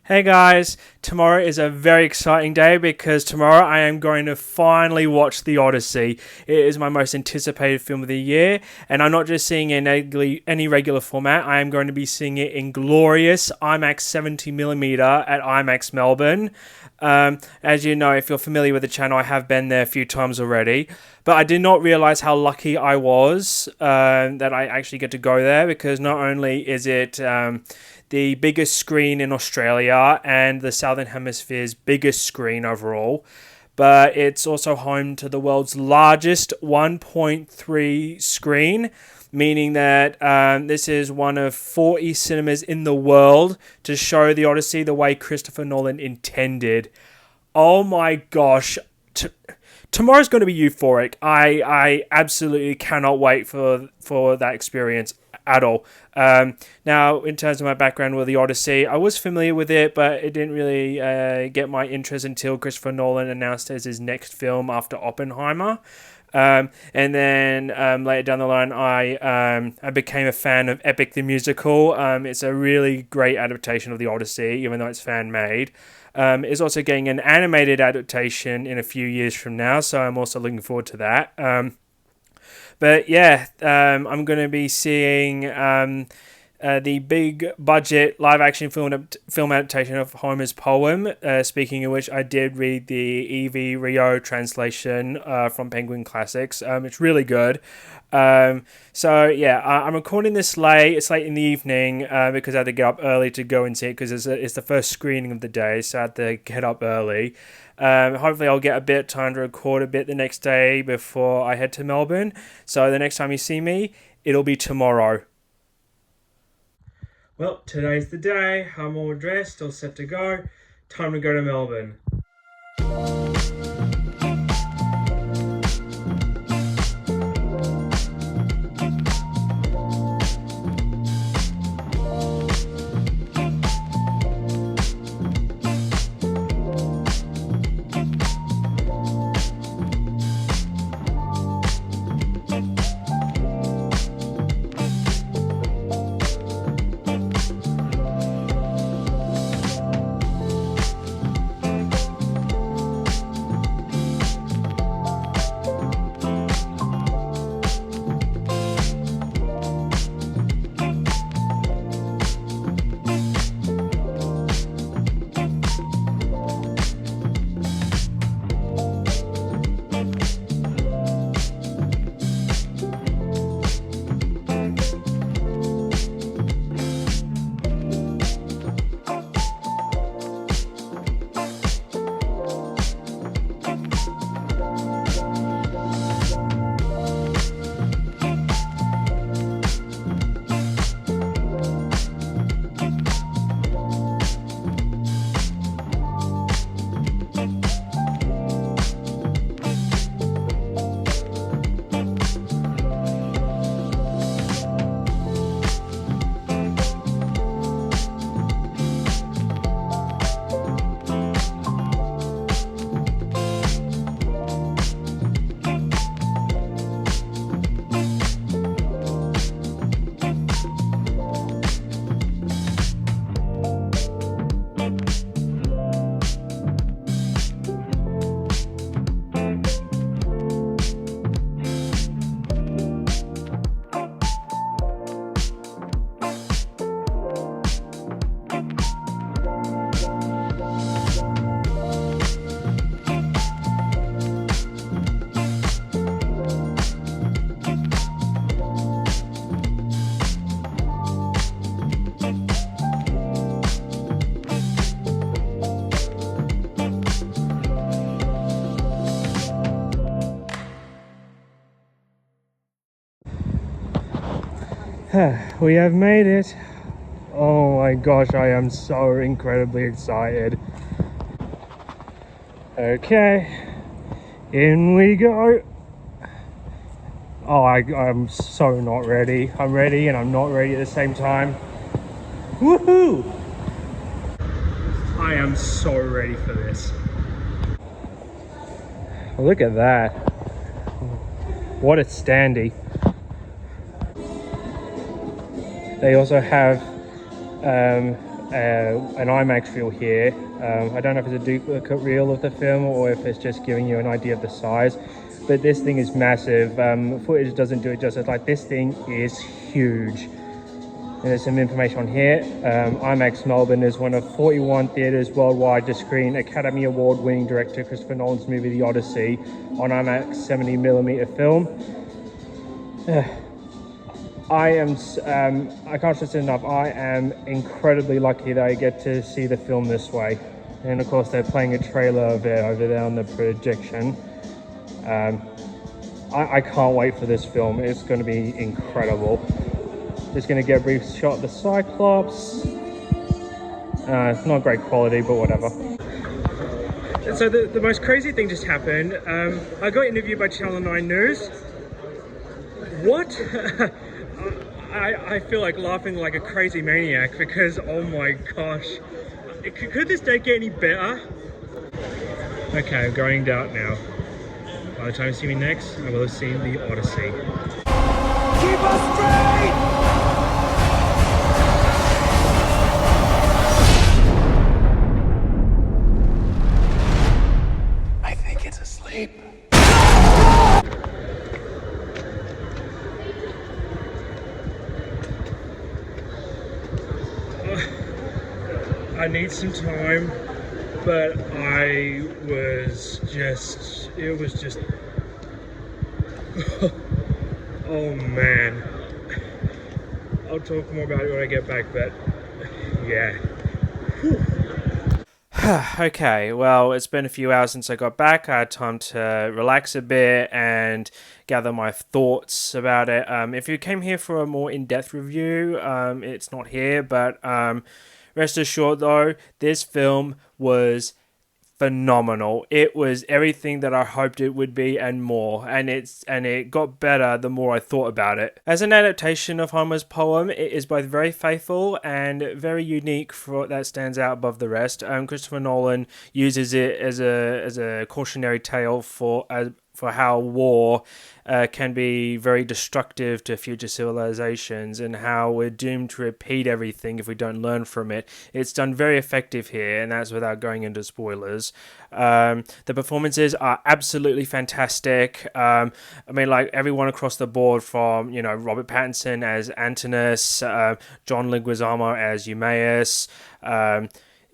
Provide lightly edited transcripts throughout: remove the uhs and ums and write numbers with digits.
Hey guys, tomorrow is a very exciting day because tomorrow I am going to finally watch The Odyssey. It is my most anticipated film of the year, and I'm not just seeing it in any regular format. I am going to be seeing it in glorious IMAX 70mm at IMAX Melbourne. As you know, if you're familiar with the channel, I have been there a few times already. But I did not realize how lucky I was that I actually get to go there, because not only is it the biggest screen in Australia and the Southern Hemisphere's biggest screen overall, but it's also home to the world's largest 1.3 screen, meaning that this is one of 40 cinemas in the world to show The Odyssey the way Christopher Nolan intended. Oh my gosh. Tomorrow's going to be euphoric. I absolutely cannot wait for that experience at all. Now, in terms of my background with The Odyssey, I was familiar with it, but it didn't really get my interest until Christopher Nolan announced it as his next film after Oppenheimer. And then later down the line, I became a fan of Epic the Musical. It's a really great adaptation of The Odyssey, even though it's fan-made. It's also getting an animated adaptation in a few years from now, so I'm also looking forward to that. But yeah, I'm going to be seeing the big budget live action film adaptation of Homer's poem. Speaking of which, I did read the Evie Rio translation from Penguin Classics. It's really good. So yeah, I'm recording this late. It's late in the evening because I had to get up early to go and see it, because it's the first screening of the day, so I had to get up early. Hopefully I'll get a bit of time to record a bit the next day before I head to Melbourne. So the next time you see me, it'll be tomorrow. Well, today's the day. I'm all dressed, all set to go. Time to go to Melbourne. We have made it. Oh my gosh, I am so incredibly excited. Okay, in we go. Oh, I'm so not ready. I'm ready and I'm not ready at the same time. Woohoo! I am so ready for this. Look at that. What a standee. They also have an IMAX feel here. I don't know if it's a duplicate reel of the film or if it's just giving you an idea of the size, but this thing is massive. Footage doesn't do it justice. Like, this thing is huge. And there's some information on here. IMAX Melbourne is one of 41 theatres worldwide to screen Academy Award winning director Christopher Nolan's movie The Odyssey on IMAX 70mm film. I can't stress it enough, I am incredibly lucky that I get to see the film this way. And of course they're playing a trailer of it over there on the projection. I can't wait for this film. It's going to be incredible. Just going to get a brief shot of the Cyclops. It's not great quality, but whatever. So the most crazy thing just happened. I got interviewed by Channel 9 News. What? I feel like laughing like a crazy maniac because, oh my gosh. Could this day get any better? Okay, I'm going down now. By the time you see me next, I will have seen The Odyssey. Keep us straight! I need some time, but it was just, oh man. I'll talk more about it when I get back, but yeah. Okay, well, it's been a few hours since I got back. I had time to relax a bit and gather my thoughts about it. If you came here for a more in-depth review, it's not here, but rest assured, though, this film was phenomenal. It was everything that I hoped it would be and more, and it got better the more I thought about it. As an adaptation of Homer's poem, it is both very faithful and very unique for that stands out above the rest. Christopher Nolan uses it as a cautionary tale for how war can be very destructive to future civilizations and how we're doomed to repeat everything if we don't learn from it. It's done very effective here, and that's without going into spoilers. The performances are absolutely fantastic. I mean, like, everyone across the board from, Robert Pattinson as Antinous, John Leguizamo as Eumaeus,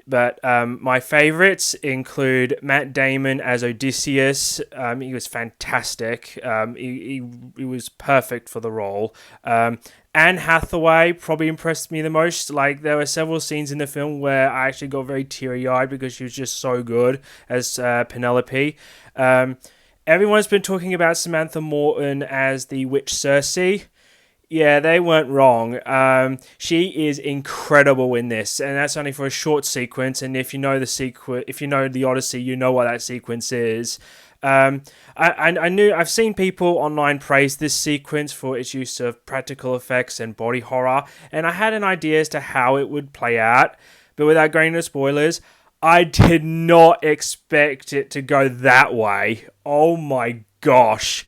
but my favorites include Matt Damon as Odysseus. He was fantastic. He was perfect for the role. Anne Hathaway probably impressed me the most. Like, there were several scenes in the film where I actually got very teary-eyed because she was just so good as Penelope. Everyone's been talking about Samantha Morton as the witch Circe. Yeah, they weren't wrong. She is incredible in this, and that's only for a short sequence. And if you know the Odyssey, you know what that sequence is. I've seen people online praise this sequence for its use of practical effects and body horror, and I had an idea as to how it would play out, but without going into spoilers, I did not expect it to go that way. Oh my gosh.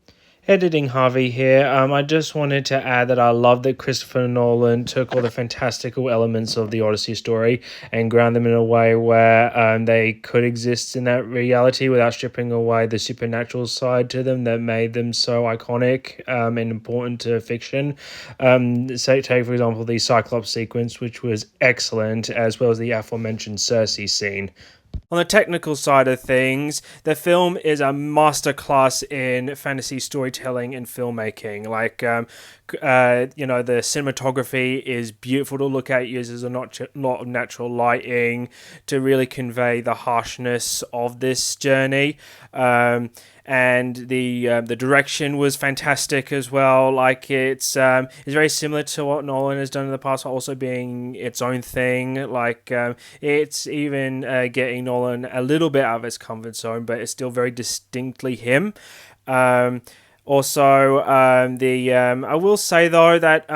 Editing Harvey here. I just wanted to add that I love that Christopher Nolan took all the fantastical elements of the Odyssey story and ground them in a way where they could exist in that reality without stripping away the supernatural side to them that made them so iconic and important to fiction. Take, for example, the Cyclops sequence, which was excellent, as well as the aforementioned Circe scene. On the technical side of things, the film is a masterclass in fantasy storytelling and filmmaking. Like, the cinematography is beautiful to look at. It uses a lot of natural lighting to really convey the harshness of this journey. And the direction was fantastic as well. Like, it's very similar to what Nolan has done in the past, also being its own thing. Like, it's even getting Nolan a little bit out of his comfort zone, but it's still very distinctly him. Also, I will say though that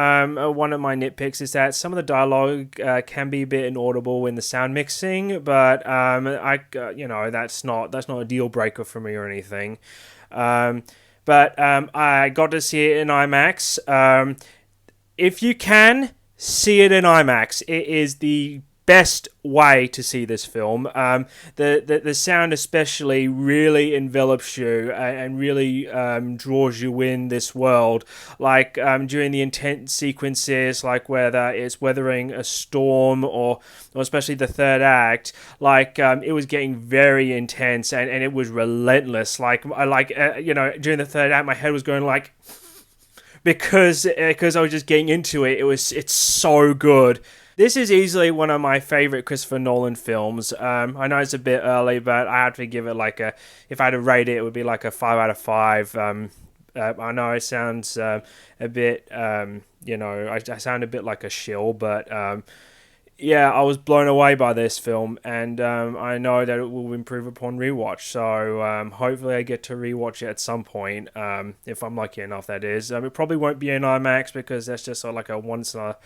one of my nitpicks is that some of the dialogue can be a bit inaudible in the sound mixing, but that's not a deal breaker for me or anything. But I got to see it in IMAX. If you can see it in IMAX, it is the best way to see this film. The sound especially really envelops you and really draws you in this world. Like during the intense sequences, like whether it's weathering a storm or especially the third act, like it was getting very intense and it was relentless. Like during the third act, my head was going like, because I was just getting into it. It's so good. This is easily one of my favorite Christopher Nolan films. I know it's a bit early, but I have to give it if I had to rate it, it would be like a 5 out of 5. I know it sounds a bit, I sound a bit like a shill, but yeah, I was blown away by this film, and I know that it will improve upon rewatch. So hopefully I get to rewatch it at some point, if I'm lucky enough, that is. It probably won't be in IMAX because that's just sort of like a once in a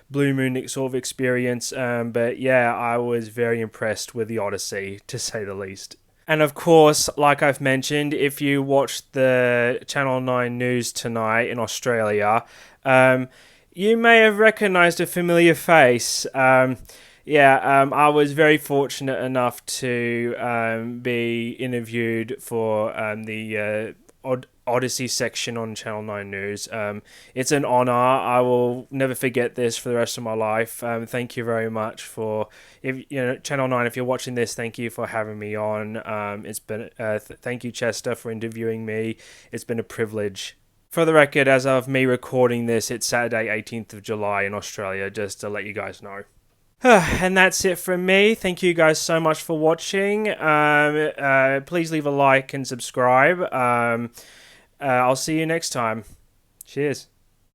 blue moon sort of experience. But yeah, I was very impressed with the Odyssey, to say the least. And of course, like I've mentioned, if you watched the Channel 9 news tonight in Australia, you may have recognised a familiar face. I was very fortunate enough to be interviewed for the Odyssey section on Channel 9 News. It's an honour. I will never forget this for the rest of my life. Thank you very much for, Channel 9, if you're watching this, thank you for having me on. It's been thank you, Chester, for interviewing me. It's been a privilege. For the record, as of me recording this, it's Saturday, 18th of July in Australia, just to let you guys know. And that's it from me. Thank you guys so much for watching. Please leave a like and subscribe. I'll see you next time. Cheers.